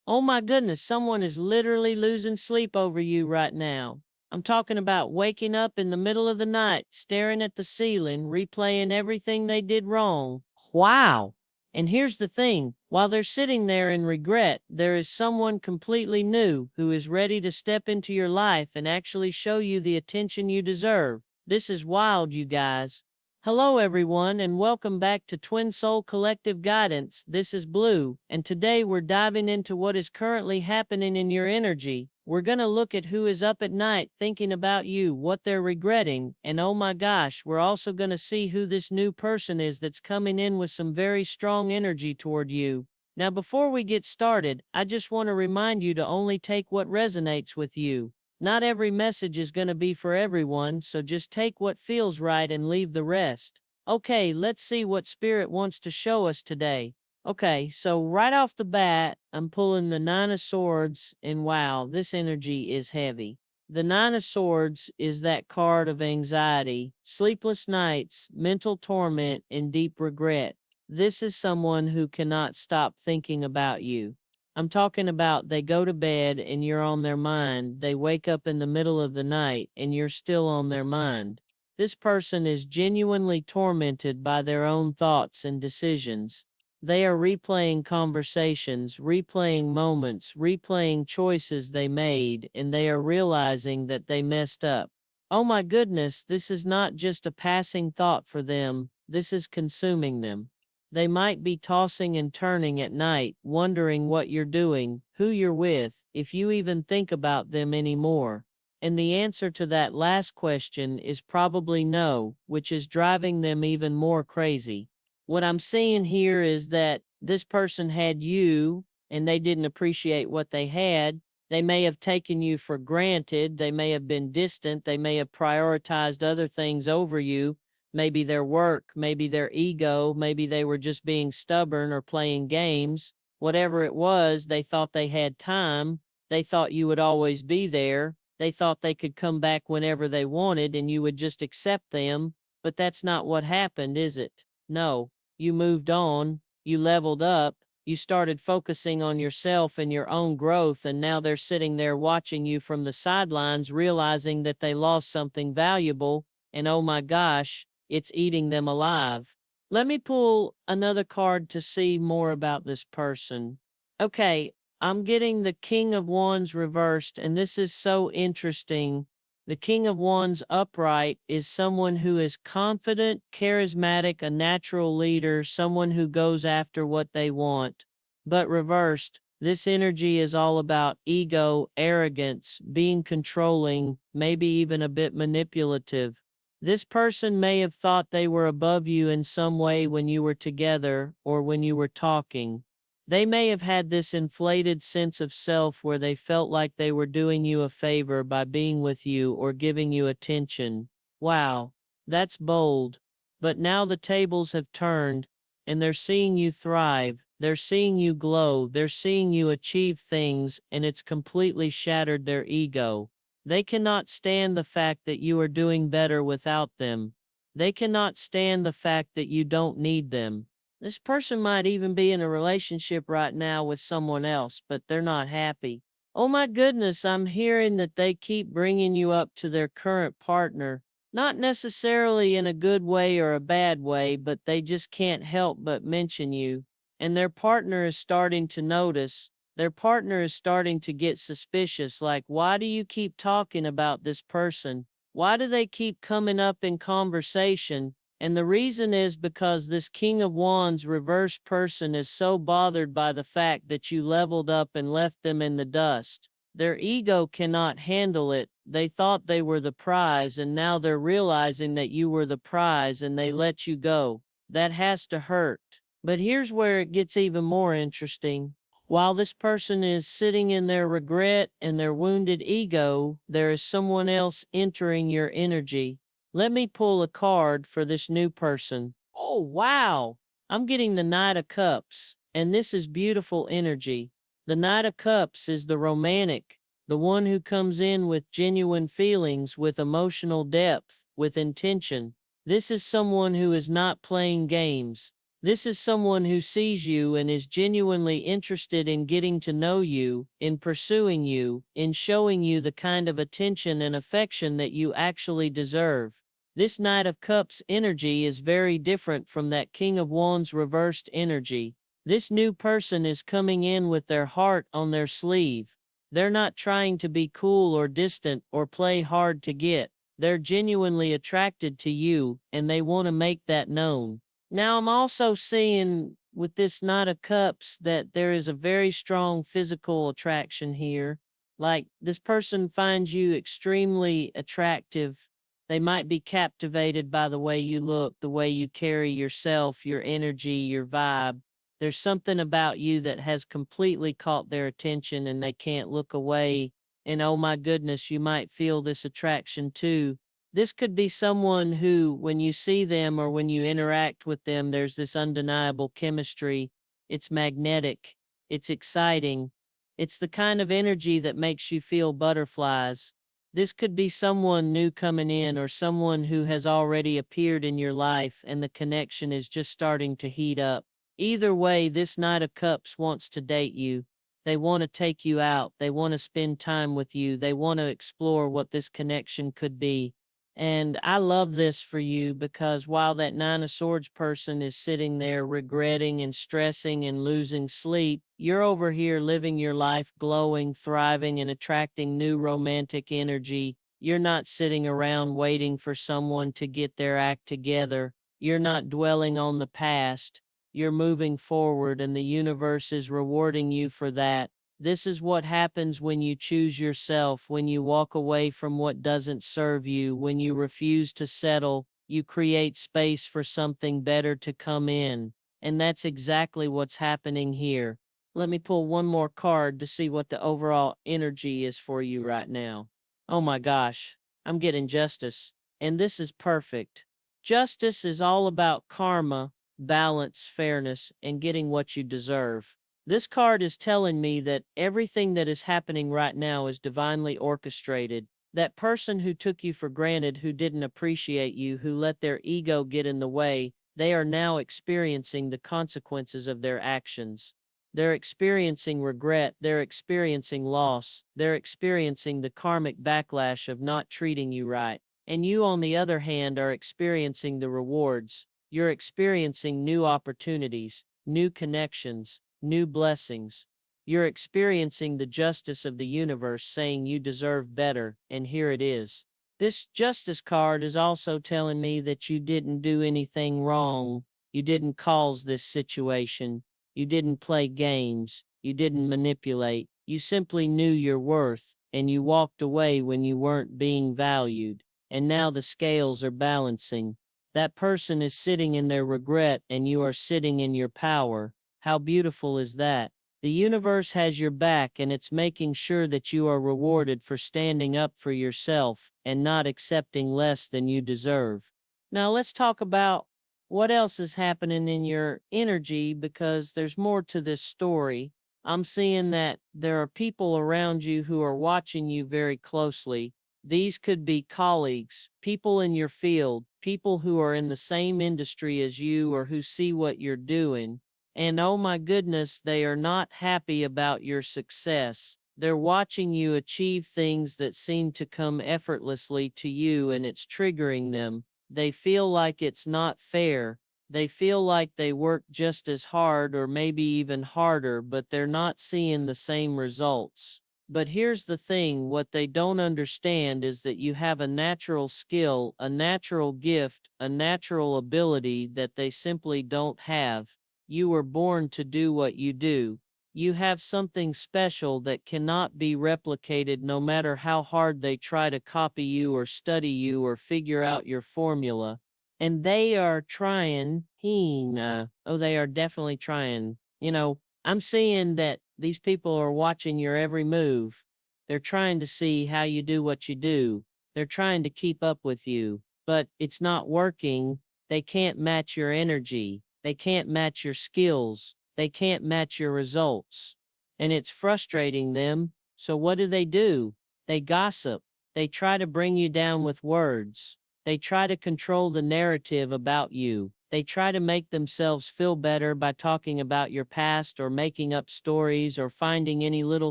Oh my goodness, someone is literally losing sleep over you right now. I'm talking about waking up in the middle of the night, staring at the ceiling, replaying everything they did wrong. Wow. And here's the thing, while they're sitting there in regret, there is someone completely new who is ready to step into your life and actually show you the attention you deserve. This is wild, you guys. Hello, everyone, and welcome back to Twin Soul Collective Guidance. This is Blue, and today we're diving into what is currently happening in your energy. We're going to look at who is up at night thinking about you, what they're regretting, and oh my gosh, we're also going to see who this new person is that's coming in with some very strong energy toward you. Now, before we get started, I just want to remind you to only take what resonates with you. Not every message is going to be for everyone, so just take what feels right and leave the rest. Okay, let's see what Spirit wants to show us today. Okay, so right off the bat, I'm pulling the Nine of Swords, and wow, this energy is heavy. The Nine of Swords is that card of anxiety, sleepless nights, mental torment, and deep regret. This is someone who cannot stop thinking about you. I'm talking about they go to bed and you're on their mind. They wake up in the middle of the night and you're still on their mind. This person is genuinely tormented by their own thoughts and decisions. They are replaying conversations, replaying moments, replaying choices they made, and they are realizing that they messed up. Oh my goodness, this is not just a passing thought for them, this is consuming them. They might be tossing and turning at night, wondering what you're doing, who you're with, if you even think about them anymore. And the answer to that last question is probably no, which is driving them even more crazy. What I'm seeing here is that this person had you and they didn't appreciate what they had. They may have taken you for granted. They may have been distant. They may have prioritized other things over you. Maybe their work, maybe their ego, maybe they were just being stubborn or playing games. Whatever it was, they thought they had time. They thought you would always be there. They thought they could come back whenever they wanted and you would just accept them. But that's not what happened, is it? No, you moved on, you leveled up, you started focusing on yourself and your own growth, and now they're sitting there watching you from the sidelines, realizing that they lost something valuable, and oh my gosh, it's eating them alive. Let me pull another card to see more about this person. Okay, I'm getting the King of Wands reversed, and this is so interesting. The King of Wands upright is someone who is confident, charismatic, a natural leader, someone who goes after what they want. But reversed, this energy is all about ego, arrogance, being controlling, maybe even a bit manipulative. This person may have thought they were above you in some way when you were together or when you were talking. They may have had this inflated sense of self where they felt like they were doing you a favor by being with you or giving you attention. Wow, that's bold. But now the tables have turned, and they're seeing you thrive, they're seeing you glow, they're seeing you achieve things, and it's completely shattered their ego. They cannot stand the fact that you are doing better without them. They cannot stand the fact that you don't need them. This person might even be in a relationship right now with someone else, but they're not happy. Oh my goodness, I'm hearing that they keep bringing you up to their current partner. Not necessarily in a good way or a bad way, but they just can't help but mention you. And their partner is starting to notice. Their partner is starting to get suspicious, like, why do you keep talking about this person? Why do they keep coming up in conversation? And the reason is because this King of Wands reverse person is so bothered by the fact that you leveled up and left them in the dust. Their ego cannot handle it. They thought they were the prize, and now they're realizing that you were the prize and they let you go. That has to hurt. But here's where it gets even more interesting. While this person is sitting in their regret and their wounded ego, there is someone else entering your energy. Let me pull a card for this new person. Oh, wow! I'm getting the Knight of Cups, and this is beautiful energy. The Knight of Cups is the romantic, the one who comes in with genuine feelings, with emotional depth, with intention. This is someone who is not playing games. This is someone who sees you and is genuinely interested in getting to know you, in pursuing you, in showing you the kind of attention and affection that you actually deserve. This Knight of Cups energy is very different from that King of Wands reversed energy. This new person is coming in with their heart on their sleeve. They're not trying to be cool or distant or play hard to get. They're genuinely attracted to you, and they want to make that known. Now, I'm also seeing with this Knight of Cups that there is a very strong physical attraction here. Like, this person finds you extremely attractive. They might be captivated by the way you look, the way you carry yourself, your energy, your vibe. There's something about you that has completely caught their attention and they can't look away. And oh my goodness, you might feel this attraction too. This could be someone who, when you see them or when you interact with them, there's this undeniable chemistry. It's magnetic. It's exciting. It's the kind of energy that makes you feel butterflies. This could be someone new coming in or someone who has already appeared in your life and the connection is just starting to heat up. Either way, this Knight of Cups wants to date you. They want to take you out. They want to spend time with you. They want to explore what this connection could be. And I love this for you because while that Nine of Swords person is sitting there regretting and stressing and losing sleep, you're over here living your life glowing, thriving, and attracting new romantic energy. You're not sitting around waiting for someone to get their act together. You're not dwelling on the past. You're moving forward, and the universe is rewarding you for that. This is what happens when you choose yourself, when you walk away from what doesn't serve you, when you refuse to settle, you create space for something better to come in. And that's exactly what's happening here. Let me pull one more card to see what the overall energy is for you right now. Oh my gosh, I'm getting Justice. And this is perfect. Justice is all about karma, balance, fairness, and getting what you deserve. This card is telling me that everything that is happening right now is divinely orchestrated. That person who took you for granted, who didn't appreciate you, who let their ego get in the way, they are now experiencing the consequences of their actions. They're experiencing regret, they're experiencing loss, they're experiencing the karmic backlash of not treating you right. And you, on the other hand, are experiencing the rewards. You're experiencing new opportunities, new connections, new blessings. You're experiencing the justice of the universe saying you deserve better, and here it is. This justice card is also telling me that you didn't do anything wrong. You didn't cause this situation. You didn't play games. You didn't manipulate. You simply knew your worth, and you walked away when you weren't being valued. And now the scales are balancing. That person is sitting in their regret, and you are sitting in your power. How beautiful is that? The universe has your back and it's making sure that you are rewarded for standing up for yourself and not accepting less than you deserve. Now let's talk about what else is happening in your energy because there's more to this story. I'm seeing that there are people around you who are watching you very closely. These could be colleagues, people in your field, people who are in the same industry as you or who see what you're doing. And oh my goodness, they are not happy about your success. They're watching you achieve things that seem to come effortlessly to you and it's triggering them. They feel like it's not fair. They feel like they work just as hard or maybe even harder, but they're not seeing the same results. But here's the thing, what they don't understand is that you have a natural skill, a natural gift, a natural ability that they simply don't have. You were born to do what you do. You have something special that cannot be replicated no matter how hard they try to copy you or study you or figure out your formula. And they are trying, they are definitely trying. I'm seeing that these people are watching your every move. They're trying to see how you do what you do. They're trying to keep up with you, but it's not working. They can't match your energy. They can't match your skills. They can't match your results. And it's frustrating them. So what do? They gossip. They try to bring you down with words. They try to control the narrative about you. They try to make themselves feel better by talking about your past or making up stories or finding any little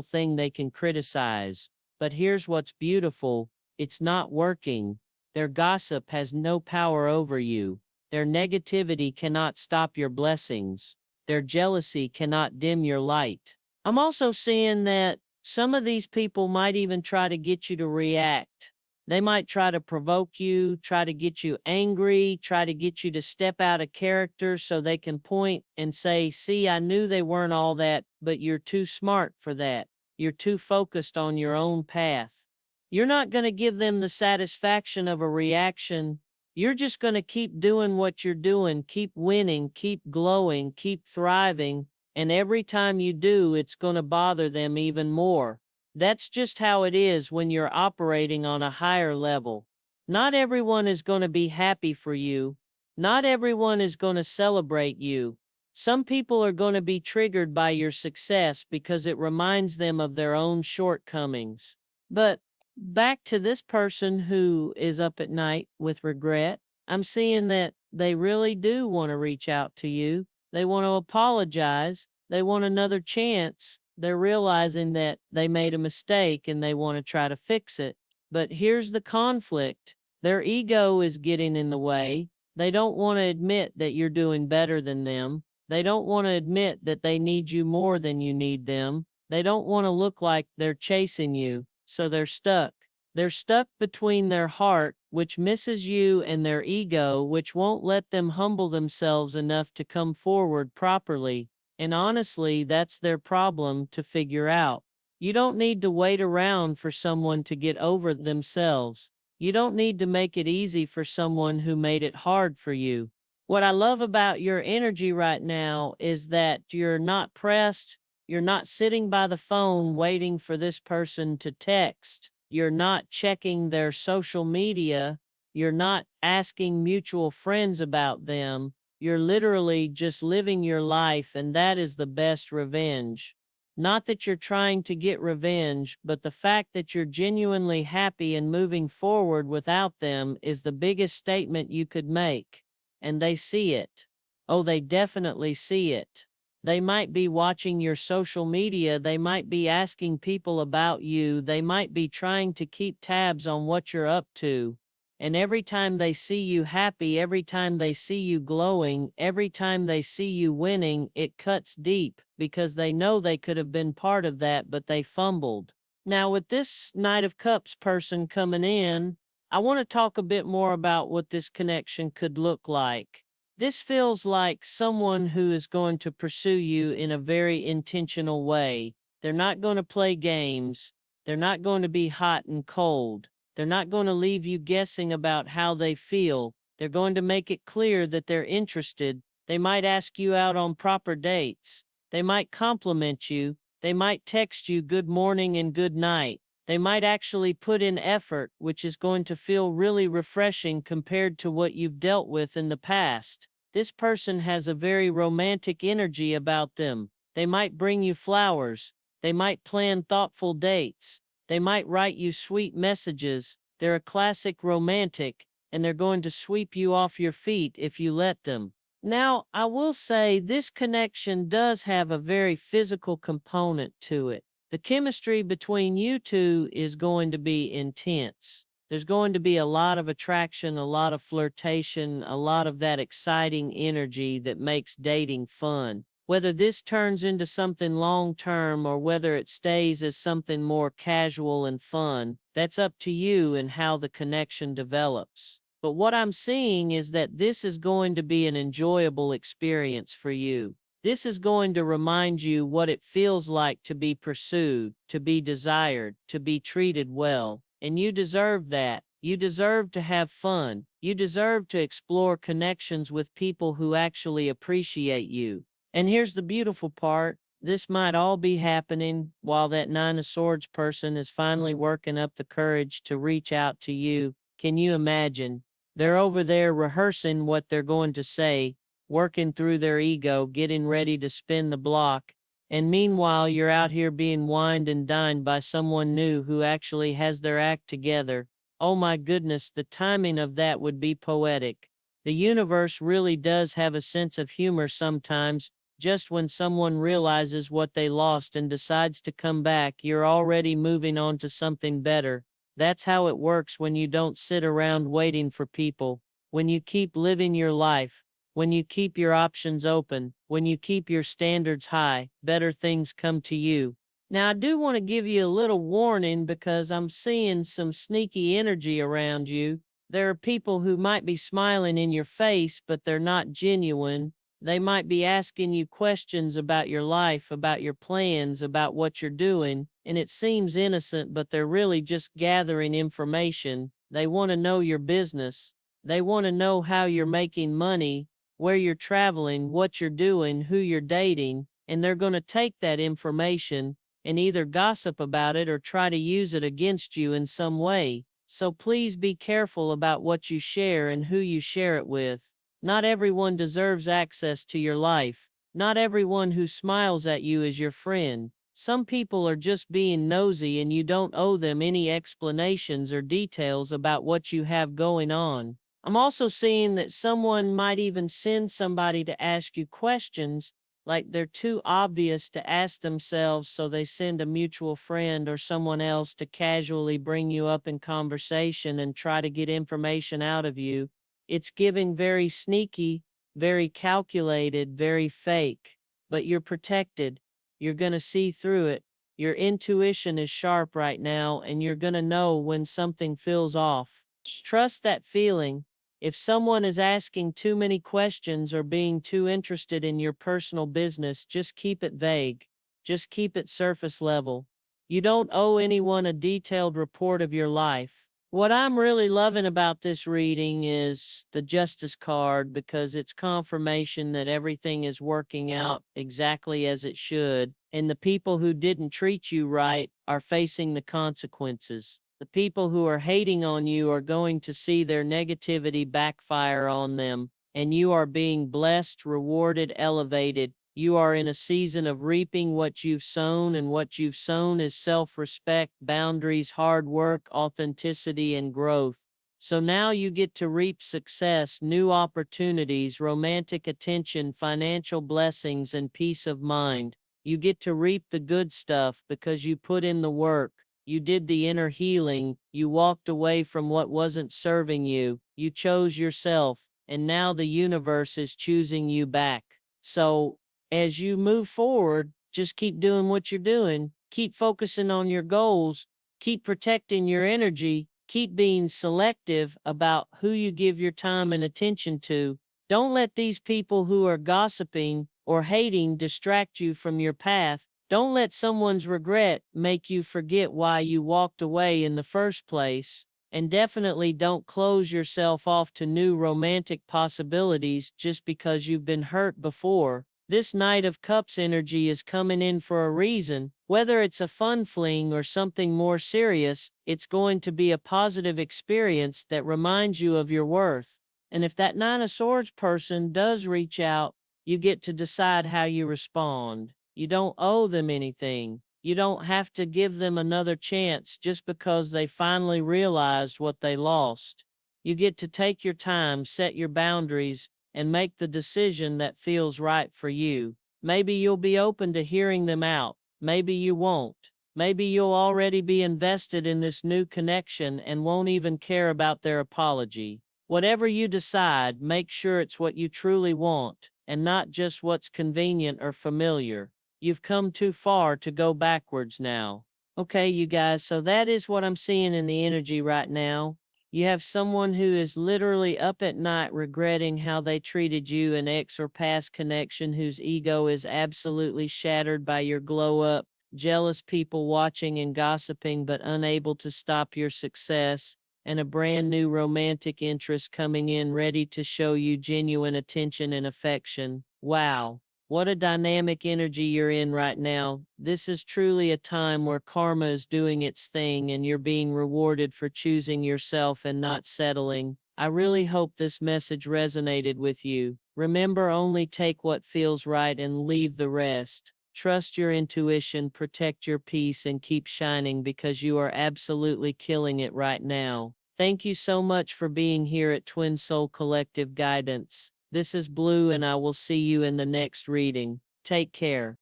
thing they can criticize. But here's what's beautiful: it's not working. Their gossip has no power over you. Their negativity cannot stop your blessings. Their jealousy cannot dim your light. I'm also seeing that some of these people might even try to get you to react. They might try to provoke you, try to get you angry, try to get you to step out of character so they can point and say, "See, I knew they weren't all that, but you're too smart for that. You're too focused on your own path." You're not going to give them the satisfaction of a reaction. You're just going to keep doing what you're doing, keep winning, keep glowing, keep thriving. And every time you do, it's going to bother them even more. That's just how it is when you're operating on a higher level. Not everyone is going to be happy for you. Not everyone is going to celebrate you. Some people are going to be triggered by your success because it reminds them of their own shortcomings. But back to this person who is up at night with regret, I'm seeing that they really do want to reach out to you. They want to apologize. They want another chance. They're realizing that they made a mistake and they want to try to fix it. But here's the conflict: their ego is getting in the way. They don't want to admit that you're doing better than them. They don't want to admit that they need you more than you need them. They don't want to look like they're chasing you, so they're stuck. They're stuck between their heart, which misses you, and their ego, which won't let them humble themselves enough to come forward properly. And honestly, that's their problem to figure out. You don't need to wait around for someone to get over themselves. You don't need to make it easy for someone who made it hard for you. What I love about your energy right now is that you're not pressed. You're not sitting by the phone waiting for this person to text. You're not checking their social media. You're not asking mutual friends about them. You're literally just living your life, and that is the best revenge. Not that you're trying to get revenge, but the fact that you're genuinely happy and moving forward without them is the biggest statement you could make. And they see it. Oh, they definitely see it. They might be watching your social media. They might be asking people about you. They might be trying to keep tabs on what you're up to. And every time they see you happy, every time they see you glowing, every time they see you winning, it cuts deep because they know they could have been part of that, but they fumbled. Now, with this Knight of Cups person coming in, I want to talk a bit more about what this connection could look like. This feels like someone who is going to pursue you in a very intentional way. They're not going to play games. They're not going to be hot and cold. They're not going to leave you guessing about how they feel. They're going to make it clear that they're interested. They might ask you out on proper dates. They might compliment you. They might text you good morning and good night. They might actually put in effort, which is going to feel really refreshing compared to what you've dealt with in the past. This person has a very romantic energy about them. They might bring you flowers. They might plan thoughtful dates. They might write you sweet messages. They're a classic romantic, and they're going to sweep you off your feet if you let them. Now, I will say this connection does have a very physical component to it. The chemistry between you two is going to be intense. There's going to be a lot of attraction, a lot of flirtation, a lot of that exciting energy that makes dating fun. Whether this turns into something long-term or whether it stays as something more casual and fun, that's up to you and how the connection develops. But what I'm seeing is that this is going to be an enjoyable experience for you. This is going to remind you what it feels like to be pursued, to be desired, to be treated well. And you deserve that. You deserve to have fun. You deserve to explore connections with people who actually appreciate you. And here's the beautiful part. This might all be happening while that Nine of Swords person is finally working up the courage to reach out to you. Can you imagine? They're over there rehearsing what they're going to say, working through their ego, getting ready to spin the block. And meanwhile, you're out here being wined and dined by someone new who actually has their act together. Oh my goodness, the timing of that would be poetic. The universe really does have a sense of humor sometimes. Just when someone realizes what they lost and decides to come back, you're already moving on to something better. That's how it works when you don't sit around waiting for people. When you keep living your life, when you keep your options open, when you keep your standards high, better things come to you. Now, I do want to give you a little warning because I'm seeing some sneaky energy around you. There are people who might be smiling in your face, but they're not genuine. They might be asking you questions about your life, about your plans, about what you're doing, and it seems innocent, but they're really just gathering information. They want to know your business. They want to know how you're making money, where you're traveling, what you're doing, who you're dating, and they're going to take that information and either gossip about it or try to use it against you in some way. So please be careful about what you share and who you share it with. Not everyone deserves access to your life. Not everyone who smiles at you is your friend. Some people are just being nosy and you don't owe them any explanations or details about what you have going on. I'm also seeing that someone might even send somebody to ask you questions, like they're too obvious to ask themselves, so they send a mutual friend or someone else to casually bring you up in conversation and try to get information out of you. It's giving very sneaky, very calculated, very fake, but you're protected. You're going to see through it. Your intuition is sharp right now, and you're going to know when something feels off. Trust that feeling. If someone is asking too many questions or being too interested in your personal business, just keep it vague. Just keep it surface level. You don't owe anyone a detailed report of your life. What I'm really loving about this reading is the Justice card, because it's confirmation that everything is working out exactly as it should, and the people who didn't treat you right are facing the consequences. The people who are hating on you are going to see their negativity backfire on them, and you are being blessed, rewarded, elevated. You are in a season of reaping what you've sown, and what you've sown is self-respect, boundaries, hard work, authenticity, and growth. So now you get to reap success, new opportunities, romantic attention, financial blessings, and peace of mind. You get to reap the good stuff because you put in the work. You did the inner healing, you walked away from what wasn't serving you, you chose yourself, and now the universe is choosing you back. So, as you move forward, just keep doing what you're doing, keep focusing on your goals, keep protecting your energy, keep being selective about who you give your time and attention to. Don't let these people who are gossiping or hating distract you from your path. Don't let someone's regret make you forget why you walked away in the first place. And definitely don't close yourself off to new romantic possibilities just because you've been hurt before. This Knight of Cups energy is coming in for a reason. Whether it's a fun fling or something more serious, it's going to be a positive experience that reminds you of your worth. And if that Nine of Swords person does reach out, you get to decide how you respond. You don't owe them anything. You don't have to give them another chance just because they finally realized what they lost. You get to take your time, set your boundaries, and make the decision that feels right for you. Maybe you'll be open to hearing them out. Maybe you won't. Maybe you'll already be invested in this new connection and won't even care about their apology. Whatever you decide, make sure it's what you truly want, and not just what's convenient or familiar. You've come too far to go backwards now. Okay, you guys, so that is what I'm seeing in the energy right now. You have someone who is literally up at night regretting how they treated you, an ex or past connection whose ego is absolutely shattered by your glow up, jealous people watching and gossiping but unable to stop your success, and a brand new romantic interest coming in ready to show you genuine attention and affection. Wow. What a dynamic energy you're in right now. This is truly a time where karma is doing its thing and you're being rewarded for choosing yourself and not settling. I really hope this message resonated with you. Remember, only take what feels right and leave the rest. Trust your intuition, protect your peace, and keep shining because you are absolutely killing it right now. Thank you so much for being here at Twin Soul Collective Guidance. This is Blue, and I will see you in the next reading. Take care.